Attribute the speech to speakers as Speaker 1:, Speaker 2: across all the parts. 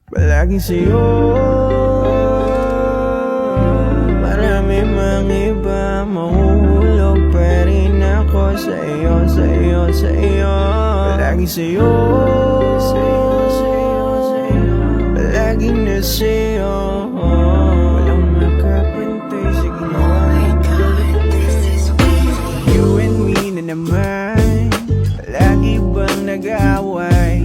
Speaker 1: Palagi sa'yo. Marami mang iba mahuhulog, pa rin ako sa'yo, sa'yo, sa'yo. Palagi sa'yo, palagi na sa'yo. Walang makapantay sa ginawa. You and me na naman, palagi bang nag-aaway?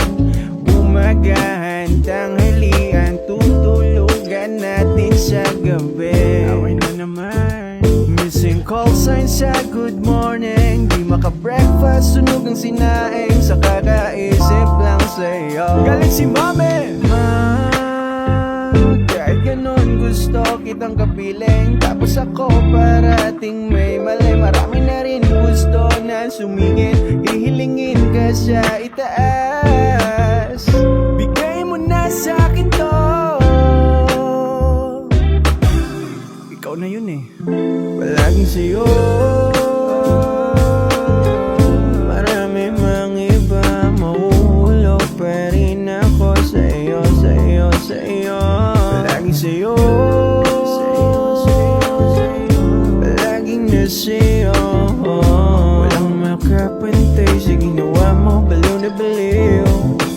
Speaker 1: Umagahan, tanghalian, tutulugan natin sa gabi. Away na naman. Missing call signs sa good morning. Di maka-breakfast, sunog ang sinaing. Sa kakaisip lang sa'yo. Galing si mami! Ma, kahit ganon gusto kitang kapiling. Tapos ako parating may mali. Marami na rin gusto na sumingit. Ihilingin ka sa itaas. Bigay mo na sa'kin to. Ikaw na yun eh. Palaging sa'yo. Marami mang iba mahuhulog, pa rin ako sa'yo, sa'yo, sa'yo. Palaging sa'yo. Palaging na sa'yo. Walang makapantay sa ginawa mo. Baliw na baliw.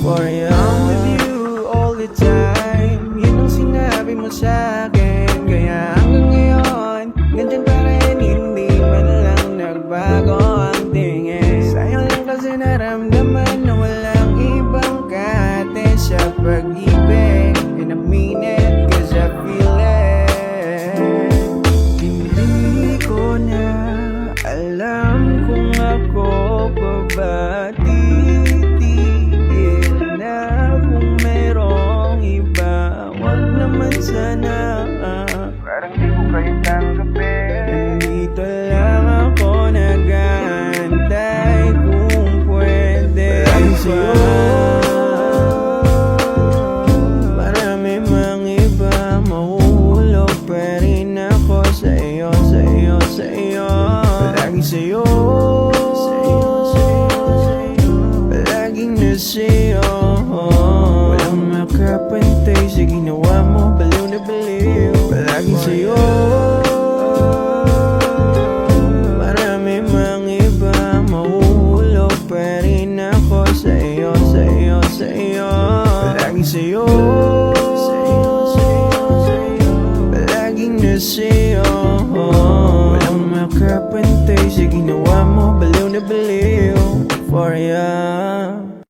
Speaker 1: For I'm with you all the time. Yun ang sinabi mo sa'kin. Kaya hanggang ngayon, ganyan pa rin, hindi man lang nagbago ang tingin. Sayang lang kasi naramdaman na walang ibang kahate sa pag-ibig. And I mean it, cause I feel it. Hindi ko na alam kung ako pa ba titigil na kung merong iba. Wag naman sana, parang di ko kayo tanggapin. Nandito lang ako nag-aantay kung pwede ba. Marami mang iba mahuhulog, pa rin ako sa'yo, sa'yo, sa'yo. Palagi sa'yo. Palaging na sa'yo. Walang makapantay sa ginawa mo. Baliw na baliw. Palaging sa'yo. Marami mang iba mahuhulog, pa rin ako sa'yo, sa'yo, sa'yo. Palaging sa'yo. Palaging na sa'yo. Walang makapantay sa ginawa mo. Baliw na baliw. For ya.